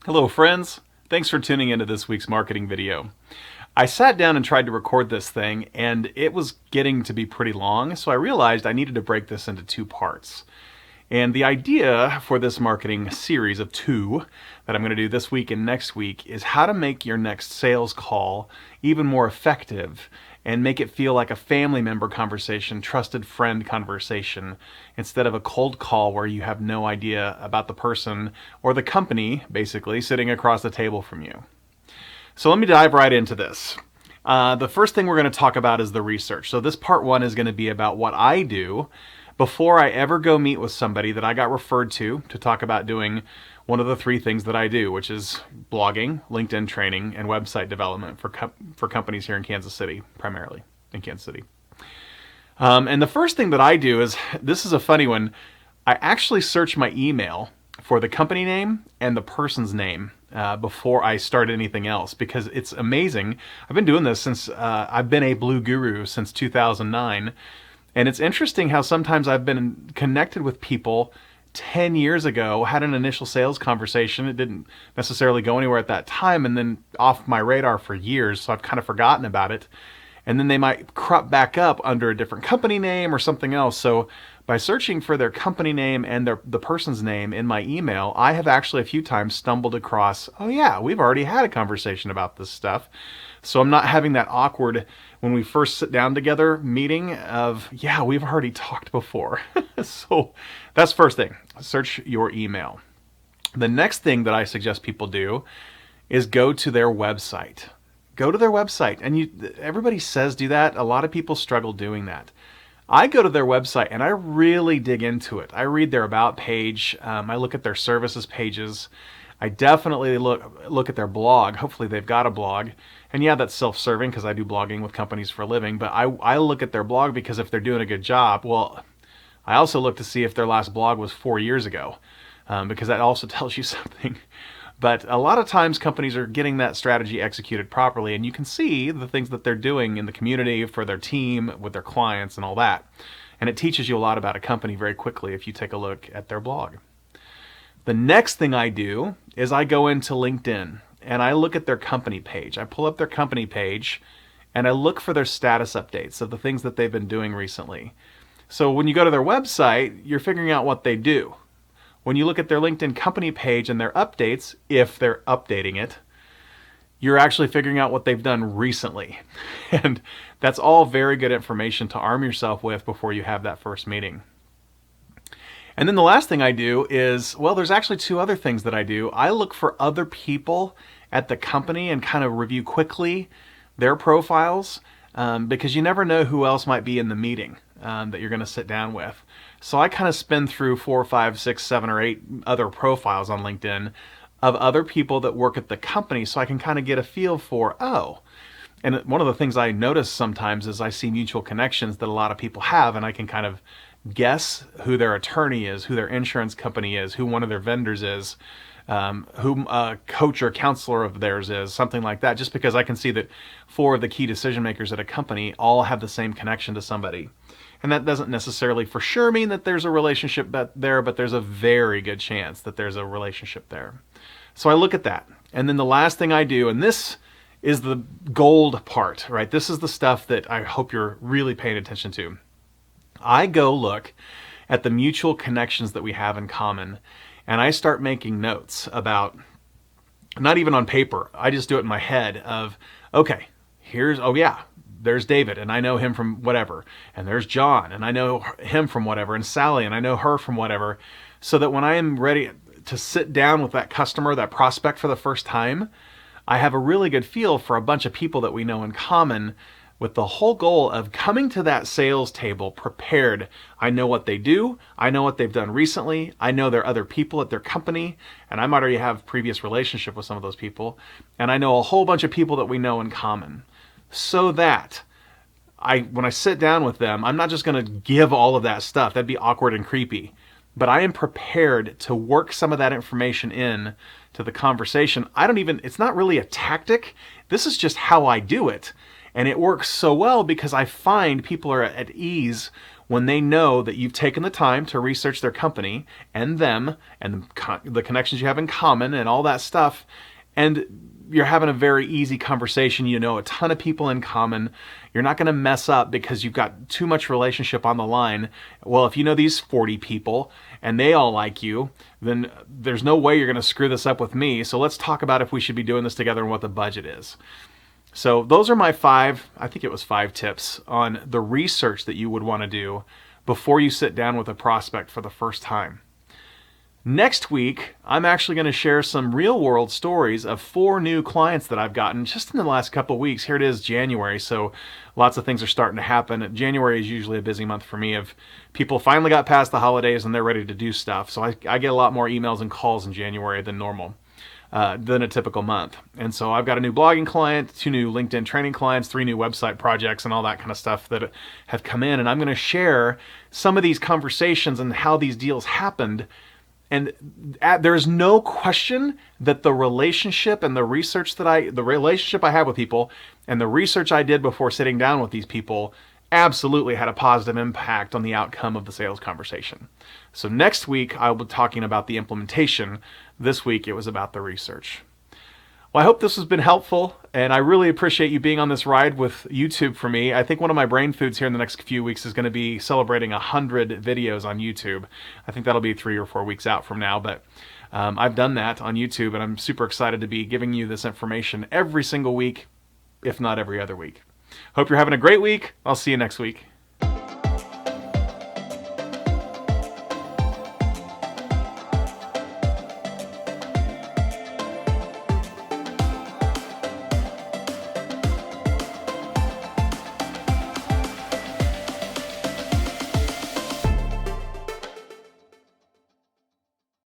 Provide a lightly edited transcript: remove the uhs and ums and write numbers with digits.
Hello friends, thanks for tuning into this week's marketing video. I sat down and tried to record this thing and it was getting to be pretty long, so I realized I needed to break this into two parts. And the idea for this marketing series of two that I'm going to do this week and next week is how to make your next sales call even more effective and make it feel like a family member conversation, trusted friend conversation, instead of a cold call where you have no idea about the person or the company, basically, sitting across the table from you. So let me dive right into this. The first thing we're going to talk about is the research. So this part one is going to be about what I do before I ever go meet with somebody that I got referred to talk about doing one of the three things that I do, which is blogging, LinkedIn training, and website development for companies here in Kansas City, primarily in Kansas City. And the first thing that I do is, this is a funny one, I actually search my email for the company name and the person's name before I start anything else, because it's amazing. I've been doing this since I've been a Blue Guru since 2009. And it's interesting how sometimes I've been connected with people 10 years ago, had an initial sales conversation. It didn't necessarily go anywhere at that time, and then off my radar for years, so I've kind of forgotten about it. And then they might crop back up under a different company name or something else. So by searching for their company name and the person's name in my email, I have actually a few times stumbled across, oh yeah, we've already had a conversation about this stuff. So I'm not having that awkward, when we first sit down together, meeting of, yeah, we've already talked before. So that's first thing, search your email. The next thing that I suggest people do is go to their website. Go to their website. And everybody says do that. A lot of people struggle doing that. I go to their website and I really dig into it. I read their about page. I look at their services pages. I definitely look at their blog. Hopefully they've got a blog. And yeah, that's self-serving because I do blogging with companies for a living. But I look at their blog because if they're doing a good job, well, I also look to see if their last blog was 4 years ago, because that also tells you something. But a lot of times companies are getting that strategy executed properly, and you can see the things that they're doing in the community, for their team, with their clients, and all that. And it teaches you a lot about a company very quickly if you take a look at their blog. The next thing I do is I go into LinkedIn and I look at their company page. I pull up their company page and I look for their status updates of the things that they've been doing recently. So when you go to their website, you're figuring out what they do. When you look at their LinkedIn company page and their updates, if they're updating it, you're actually figuring out what they've done recently. And that's all very good information to arm yourself with before you have that first meeting. And then the last thing I do is, well, there's actually two other things that I do. I look for other people at the company and kind of review quickly their profiles, because you never know who else might be in the meeting that you're going to sit down with. So I kind of spin through 4, 5, 6, 7, or 8 other profiles on LinkedIn of other people that work at the company, so I can kind of get a feel for, oh. And one of the things I notice sometimes is I see mutual connections that a lot of people have, and I can kind of guess who their attorney is, who their insurance company is, who one of their vendors is, who a coach or counselor of theirs is, something like that, just because I can see that 4 of the key decision makers at a company all have the same connection to somebody. And that doesn't necessarily for sure mean that there's a relationship there, but there's a very good chance that there's a relationship there. So I look at that. And then the last thing I do, and this is the gold part, right? This is the stuff that I hope you're really paying attention to. I go look at the mutual connections that we have in common, and I start making notes about, not even on paper, I just do it in my head of, okay, oh yeah, there's David, and I know him from whatever, and there's John, and I know him from whatever, and Sally, and I know her from whatever, so that when I am ready to sit down with that customer, that prospect for the first time, I have a really good feel for a bunch of people that we know in common, with the whole goal of coming to that sales table prepared. I know what they do, I know what they've done recently, I know there are other people at their company, and I might already have previous relationship with some of those people, and I know a whole bunch of people that we know in common. So that when I sit down with them, I'm not just going to give all of that stuff. That'd be awkward and creepy. But I am prepared to work some of that information in to the conversation. It's not really a tactic. This is just how I do it. And it works so well because I find people are at ease when they know that you've taken the time to research their company and them and the connections you have in common and all that stuff, and you're having a very easy conversation. You know a ton of people in common. You're not going to mess up because you've got too much relationship on the line. Well, if you know these 40 people and they all like you, then there's no way you're going to screw this up with me. So let's talk about if we should be doing this together and what the budget is. So those are my I think it was 5 tips on the research that you would want to do before you sit down with a prospect for the first time. Next week, I'm actually going to share some real-world stories of 4 new clients that I've gotten just in the last couple of weeks. Here it is, January, so lots of things are starting to happen. January is usually a busy month for me of people finally got past the holidays and they're ready to do stuff. So I get a lot more emails and calls in January than normal, than a typical month. And so I've got a new blogging client, 2 new LinkedIn training clients, 3 new website projects, and all that kind of stuff that have come in. And I'm going to share some of these conversations and how these deals happened. And there is no question that the relationship and the relationship I have with people and the research I did before sitting down with these people absolutely had a positive impact on the outcome of the sales conversation. So next week, I'll be talking about the implementation. This week, it was about the research. Well, I hope this has been helpful, and I really appreciate you being on this ride with YouTube for me. I think one of my brain foods here in the next few weeks is going to be celebrating 100 videos on YouTube. I think that'll be 3 or 4 weeks out from now, but I've done that on YouTube, and I'm super excited to be giving you this information every single week, if not every other week. Hope you're having a great week. I'll see you next week.